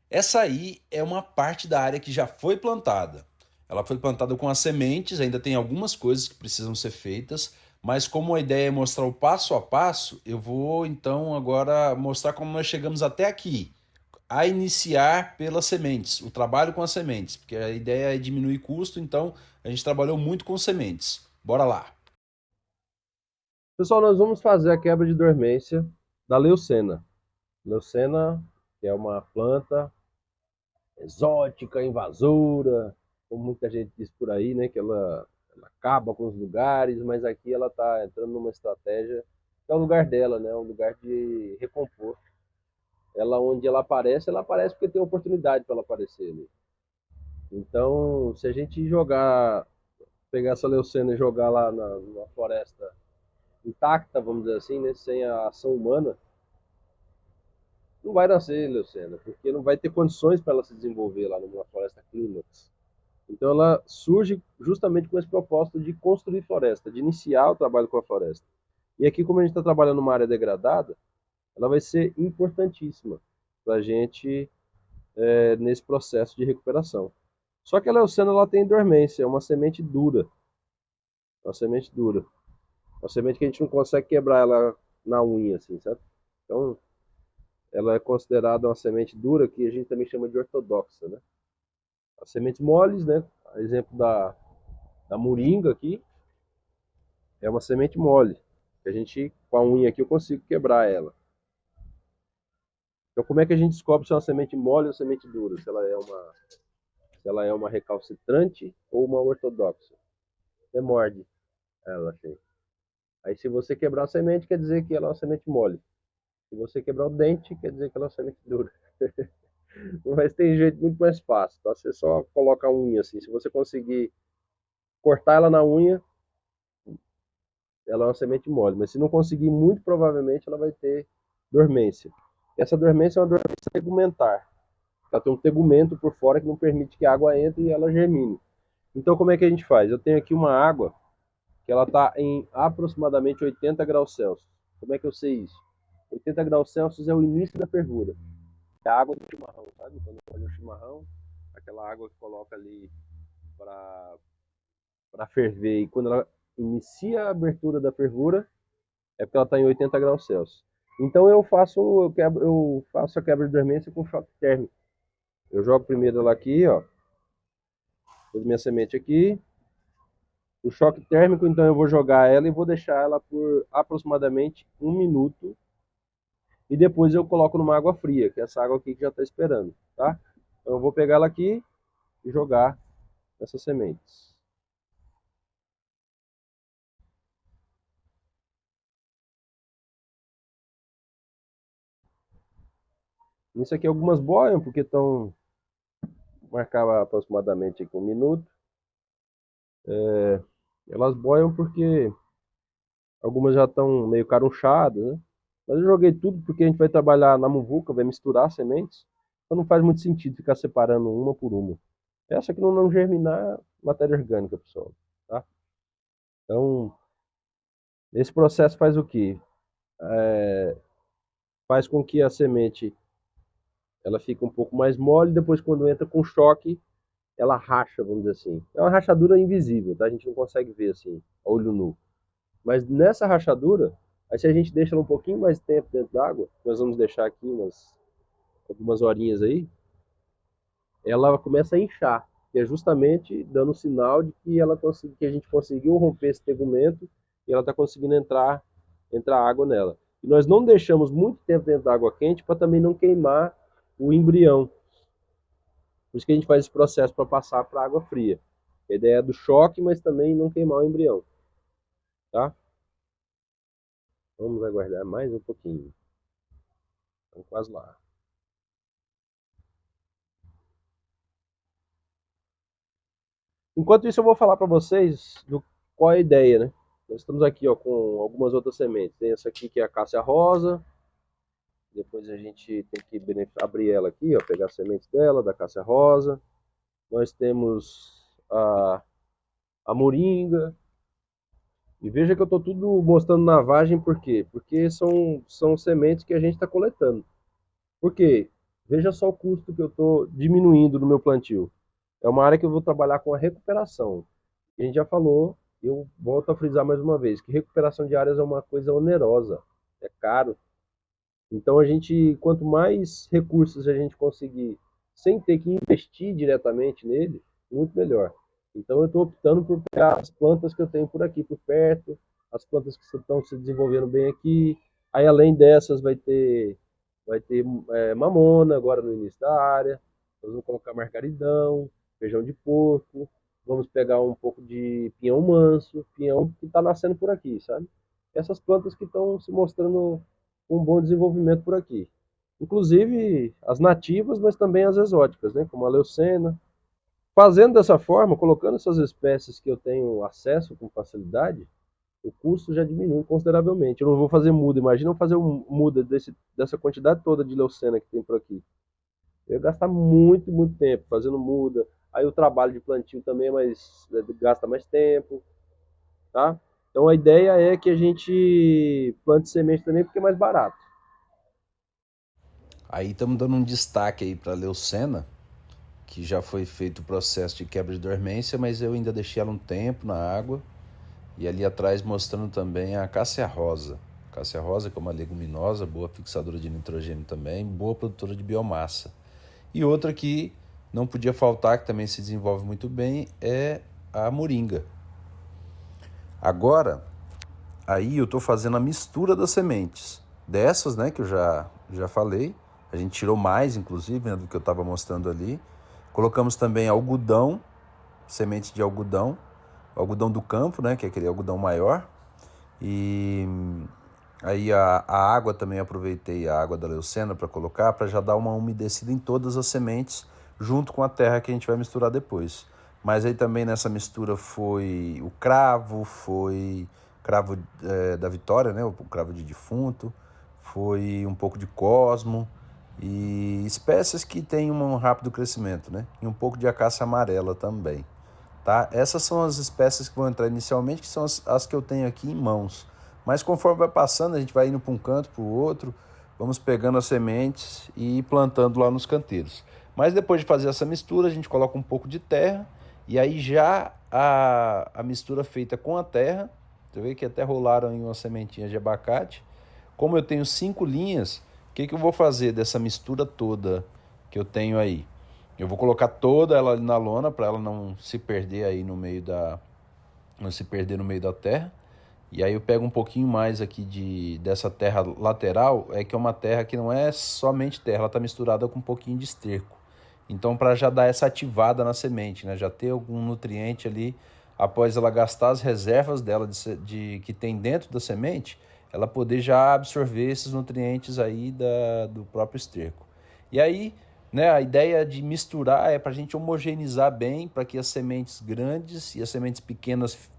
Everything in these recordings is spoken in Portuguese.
Essa aí é uma parte da área que já foi plantada. Ela foi plantada com as sementes, ainda tem algumas coisas que precisam ser feitas, mas como a ideia é mostrar o passo a passo, eu vou então agora mostrar como nós chegamos até aqui, a iniciar pelas sementes, o trabalho com as sementes, porque a ideia é diminuir custo, então a gente trabalhou muito com sementes. Bora lá. Pessoal, nós vamos fazer a quebra de dormência da leucena. Leucena, que é uma planta exótica, invasora, como muita gente diz por aí, né, que ela acaba com os lugares, mas aqui ela está entrando numa estratégia que é o lugar dela, né, um lugar de recompor. Ela, onde ela aparece porque tem oportunidade para ela aparecer ali. Então, se a gente pegar essa leucena e jogar lá na floresta intacta, vamos dizer assim, né, sem a ação humana, não vai nascer leucena, porque não vai ter condições para ela se desenvolver lá numa floresta clímax. Então ela surge justamente com esse propósito de construir floresta, de iniciar o trabalho com a floresta. E aqui, como a gente está trabalhando numa área degradada, ela vai ser importantíssima para a gente nesse processo de recuperação. Só que a leucena ela tem dormência, é uma semente dura, uma semente dura, uma semente que a gente não consegue quebrar ela na unha, assim, sabe? Então, ela é considerada uma semente dura que a gente também chama de ortodoxa, né? As sementes moles, né? Exemplo da moringa aqui, é uma semente mole. Que a gente, com a unha aqui, eu consigo quebrar ela. Então, como é que a gente descobre se é uma semente mole ou semente dura? Se ela é uma recalcitrante ou uma ortodoxa? Você morde ela assim. Aí, se você quebrar a semente, quer dizer que ela é uma semente mole. Se você quebrar o dente, quer dizer que ela é uma semente dura. Mas tem jeito muito mais fácil, tá? Você só coloca a unha assim. Se você conseguir cortar ela na unha, ela é uma semente mole. Mas se não conseguir, muito provavelmente ela vai ter dormência. Essa dormência é uma dormência tegumentar. Ela tem um tegumento por fora que não permite que a água entre e ela germine. Então, como é que a gente faz? Eu tenho aqui uma água que ela está em aproximadamente 80 graus Celsius. Como é que eu sei isso? 80 graus Celsius é o início da fervura. É a água do chimarrão, sabe? Quando faz o chimarrão, aquela água que coloca ali para ferver e quando ela inicia a abertura da fervura, é porque ela está em 80 graus Celsius. Então eu faço a quebra de dormência com choque térmico. Eu jogo primeiro ela aqui, ó, pus minha semente aqui. O choque térmico, então eu vou jogar ela e vou deixar ela por aproximadamente 1 minuto. E depois eu coloco numa água fria, que é essa água aqui que já está esperando, tá? Então eu vou pegar ela aqui e jogar nessas sementes. Isso aqui algumas boiam, porque estão marcadas aproximadamente aqui 1 minuto. Elas boiam porque algumas já estão meio carunchadas, né? Mas eu joguei tudo porque a gente vai trabalhar na muvuca, vai misturar sementes. Então não faz muito sentido ficar separando uma por uma. Essa que não germinar, matéria orgânica, pessoal. Tá? Então, esse processo faz o quê? Faz com que a semente ela fique um pouco mais mole, depois quando entra com choque, ela racha, vamos dizer assim. É uma rachadura invisível, tá? A gente não consegue ver assim, a olho nu. Mas nessa rachadura, aí se a gente deixa ela um pouquinho mais tempo dentro d'água, nós vamos deixar aqui algumas horinhas aí, ela começa a inchar, que é justamente dando sinal de que a gente conseguiu romper esse tegumento e ela está conseguindo entrar água nela. E nós não deixamos muito tempo dentro da água quente para também não queimar o embrião. Por isso que a gente faz esse processo para passar para água fria. A ideia é do choque, mas também não queimar o embrião, tá? Vamos aguardar mais um pouquinho. Estamos quase lá. Enquanto isso, eu vou falar para vocês qual é a ideia, né? Nós estamos aqui ó, com algumas outras sementes. Tem essa aqui que é a cássia rosa. Depois a gente tem que abrir ela aqui, ó, pegar as sementes dela, da cássia rosa. Nós temos a moringa. E veja que eu estou tudo mostrando na vagem, por quê? Porque são sementes que a gente está coletando. Por quê? Veja só o custo que eu estou diminuindo no meu plantio. É uma área que eu vou trabalhar com a recuperação. E a gente já falou, eu volto a frisar mais uma vez, que recuperação de áreas é uma coisa onerosa, é caro. Então a gente, quanto mais recursos a gente conseguir sem ter que investir diretamente nele, muito melhor. Então eu estou optando por pegar as plantas que eu tenho por aqui, por perto, as plantas que estão se desenvolvendo bem aqui. Aí além dessas vai ter mamona agora no início da área. Nós vamos colocar margaridão, feijão de porco. Vamos pegar um pouco de pinhão manso, pinhão que está nascendo por aqui, sabe? Essas plantas que estão se mostrando um bom desenvolvimento por aqui. Inclusive as nativas, mas também as exóticas, né? Como a leucena. Fazendo dessa forma, colocando essas espécies que eu tenho acesso com facilidade, o custo já diminui consideravelmente. Eu não vou fazer muda. Imagina eu fazer muda dessa quantidade toda de leucena que tem por aqui. Eu ia gastar muito, muito tempo fazendo muda. Aí o trabalho de plantio também gasta mais tempo, tá? Então a ideia é que a gente plante semente também porque é mais barato. Aí estamos dando um destaque aí para a leucena, que já foi feito o processo de quebra de dormência, mas eu ainda deixei ela um tempo na água. E ali atrás mostrando também a cássia rosa. Cássia rosa, que é uma leguminosa, boa fixadora de nitrogênio também, boa produtora de biomassa. E outra que não podia faltar, que também se desenvolve muito bem, é a moringa. Agora, aí eu estou fazendo a mistura das sementes. Dessas, né, que eu já falei. A gente tirou mais, inclusive, né, do que eu estava mostrando ali. Colocamos também algodão, sementes de algodão. Algodão do campo, né, que é aquele algodão maior. E aí a água também aproveitei a água da leucena para colocar, para já dar uma umedecida em todas as sementes, junto com a terra que a gente vai misturar depois. Mas aí também nessa mistura foi o cravo, foi cravo da Vitória, né, o cravo de defunto, foi um pouco de cosmo e espécies que têm um rápido crescimento, né, e um pouco de acácia amarela também. Tá? Essas são as espécies que vão entrar inicialmente, que são as que eu tenho aqui em mãos. Mas conforme vai passando, a gente vai indo para um canto, para o outro, vamos pegando as sementes e plantando lá nos canteiros. Mas depois de fazer essa mistura, a gente coloca um pouco de terra, e aí já a mistura feita com a terra, você vê que até rolaram aí umas sementinhas de abacate. Como eu tenho 5 linhas, o que eu vou fazer dessa mistura toda que eu tenho aí? Eu vou colocar toda ela ali na lona para ela não se perder aí no meio não se perder no meio da terra. E aí eu pego um pouquinho mais aqui dessa terra lateral, que é uma terra que não é somente terra, ela está misturada com um pouquinho de esterco. Então para já dar essa ativada na semente, né? Já ter algum nutriente ali, após ela gastar as reservas dela que tem dentro da semente, ela poder já absorver esses nutrientes aí do próprio esterco. E aí, né, a ideia de misturar é para a gente homogeneizar bem, para que as sementes grandes e as sementes pequenas,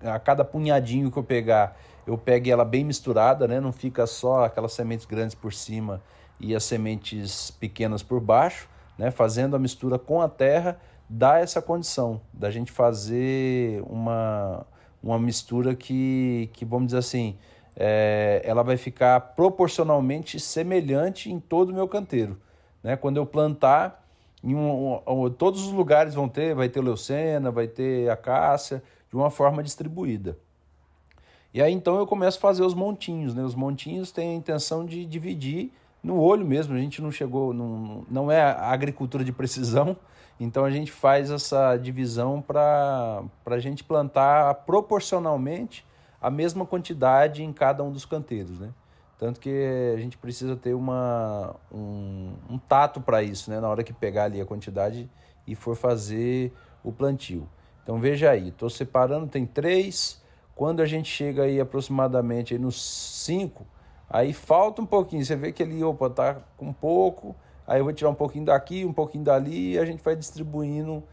a cada punhadinho que eu pegue ela bem misturada, né, não fica só aquelas sementes grandes por cima e as sementes pequenas por baixo, né, fazendo a mistura com a terra, dá essa condição da gente fazer uma mistura que vamos dizer assim, ela vai ficar proporcionalmente semelhante em todo o meu canteiro. Né? Quando eu plantar, todos os lugares vai ter leucena, vai ter acácia, de uma forma distribuída. E aí então eu começo a fazer os montinhos, né? Os montinhos têm a intenção de dividir no olho mesmo. A gente não chegou, não é a agricultura de precisão, então a gente faz essa divisão para a gente plantar proporcionalmente a mesma quantidade em cada um dos canteiros, né? Tanto que a gente precisa ter um tato para isso, né? Na hora que pegar ali a quantidade e for fazer o plantio. Então veja aí, estou separando, tem 3. Quando a gente chega aí aproximadamente aí nos 5, aí falta um pouquinho. Você vê que ali, opa, tá com pouco. Aí eu vou tirar um pouquinho daqui, um pouquinho dali, e a gente vai distribuindo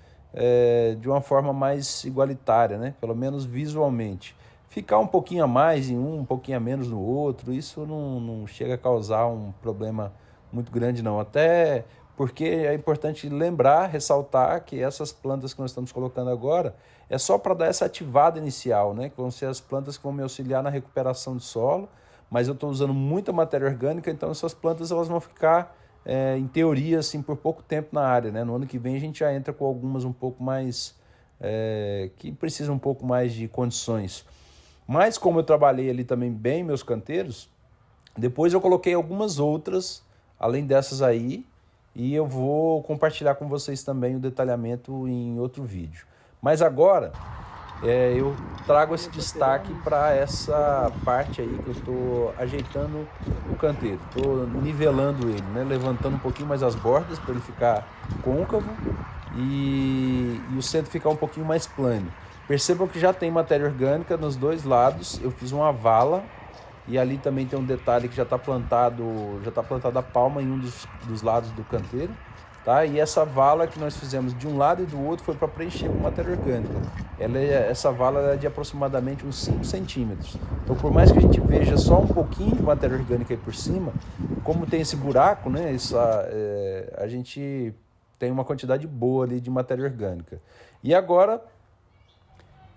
de uma forma mais igualitária, né? Pelo menos visualmente. Ficar um pouquinho a mais em um pouquinho a menos no outro, isso não chega a causar um problema muito grande, não. Até porque é importante lembrar, ressaltar que essas plantas que nós estamos colocando agora é só para dar essa ativada inicial, né? Que vão ser as plantas que vão me auxiliar na recuperação de solo, mas eu estou usando muita matéria orgânica, então essas plantas elas vão ficar em teoria, assim, por pouco tempo na área, né? No ano que vem a gente já entra com algumas um pouco mais, que precisam um pouco mais de condições. Mas como eu trabalhei ali também bem meus canteiros, depois eu coloquei algumas outras, além dessas aí, e eu vou compartilhar com vocês também o detalhamento em outro vídeo. Mas agora eu trago esse destaque para essa parte aí que eu estou ajeitando o canteiro. Estou nivelando ele, né? Levantando um pouquinho mais as bordas para ele ficar côncavo e o centro ficar um pouquinho mais plano. Percebam que já tem matéria orgânica nos dois lados. Eu fiz uma vala e ali também tem um detalhe que já está plantada a palma em um dos lados do canteiro. Tá? E essa vala que nós fizemos de um lado e do outro foi para preencher com matéria orgânica. Essa vala é de aproximadamente uns 5 centímetros. Então, por mais que a gente veja só um pouquinho de matéria orgânica aí por cima, como tem esse buraco, né, a gente tem uma quantidade boa ali de matéria orgânica. E agora,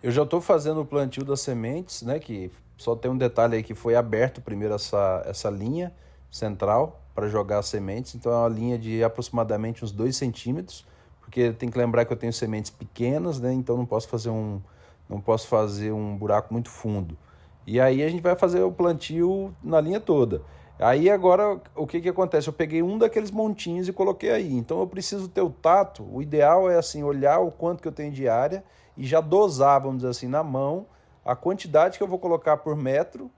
eu já estou fazendo o plantio das sementes, né, que só tem um detalhe aí que foi aberto primeiro essa linha central para jogar as sementes, então é uma linha de aproximadamente uns 2 centímetros, porque tem que lembrar que eu tenho sementes pequenas, né? Então não posso fazer um buraco muito fundo. E aí a gente vai fazer o plantio na linha toda. Aí agora o que acontece? Eu peguei um daqueles montinhos e coloquei aí. Então eu preciso ter o tato. O ideal é assim, olhar o quanto que eu tenho de área e já dosar, vamos dizer assim, na mão, a quantidade que eu vou colocar por metro,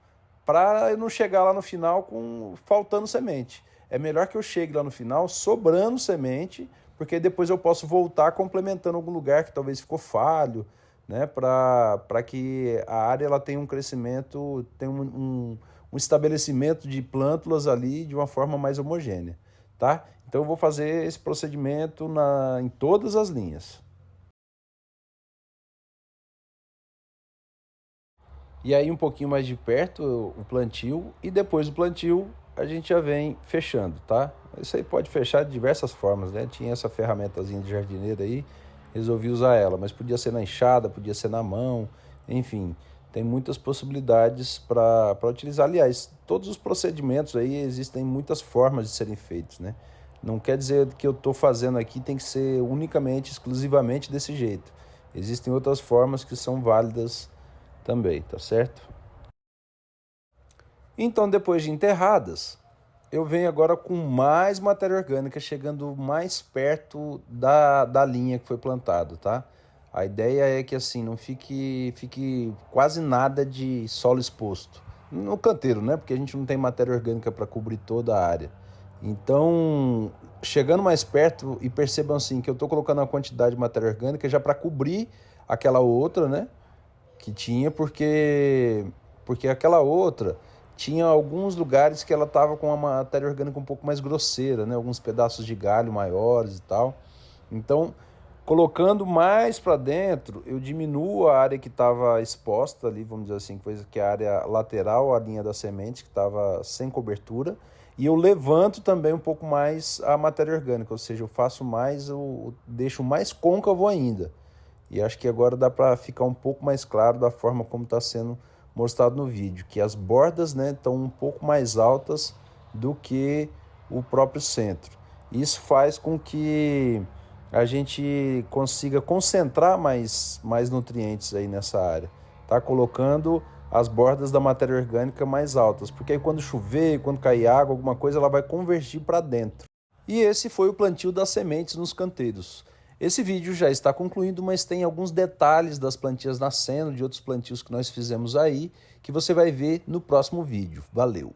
para eu não chegar lá no final com faltando semente. É melhor que eu chegue lá no final sobrando semente, porque depois eu posso voltar complementando algum lugar que talvez ficou falho, né? Para que a área ela tenha um crescimento, tenha um estabelecimento de plântulas ali de uma forma mais homogênea, tá? Então eu vou fazer esse procedimento em todas as linhas. E aí um pouquinho mais de perto o plantio e depois do plantio a gente já vem fechando, tá? Isso aí pode fechar de diversas formas, né? Tinha essa ferramentazinha de jardineiro aí, resolvi usar ela, mas podia ser na enxada, podia ser na mão, enfim, tem muitas possibilidades para utilizar. Aliás, todos os procedimentos aí existem muitas formas de serem feitos, né? Não quer dizer que eu estou fazendo aqui tem que ser unicamente, exclusivamente desse jeito. Existem outras formas que são válidas também, tá certo? Então, depois de enterradas, eu venho agora com mais matéria orgânica, chegando mais perto da linha que foi plantado, tá? A ideia é que assim, não fique quase nada de solo exposto. No canteiro, né? Porque a gente não tem matéria orgânica para cobrir toda a área. Então, chegando mais perto, e percebam assim, que eu estou colocando uma quantidade de matéria orgânica já para cobrir aquela outra, né? Que tinha, porque aquela outra tinha alguns lugares que ela estava com uma matéria orgânica um pouco mais grosseira, né? Alguns pedaços de galho maiores e tal. Então, colocando mais para dentro, eu diminuo a área que estava exposta ali, vamos dizer assim, que é a área lateral, a linha da semente, que estava sem cobertura, e eu levanto também um pouco mais a matéria orgânica, ou seja, eu faço mais, eu deixo mais côncavo ainda. E acho que agora dá para ficar um pouco mais claro da forma como está sendo mostrado no vídeo, que as bordas, né, estão um pouco mais altas do que o próprio centro. Isso faz com que a gente consiga concentrar mais nutrientes aí nessa área, tá? Colocando as bordas da matéria orgânica mais altas, porque aí quando chover, quando cair água, alguma coisa, ela vai convergir para dentro. E esse foi o plantio das sementes nos canteiros. Esse vídeo já está concluindo, mas tem alguns detalhes das plantinhas nascendo, de outros plantios que nós fizemos aí, que você vai ver no próximo vídeo. Valeu!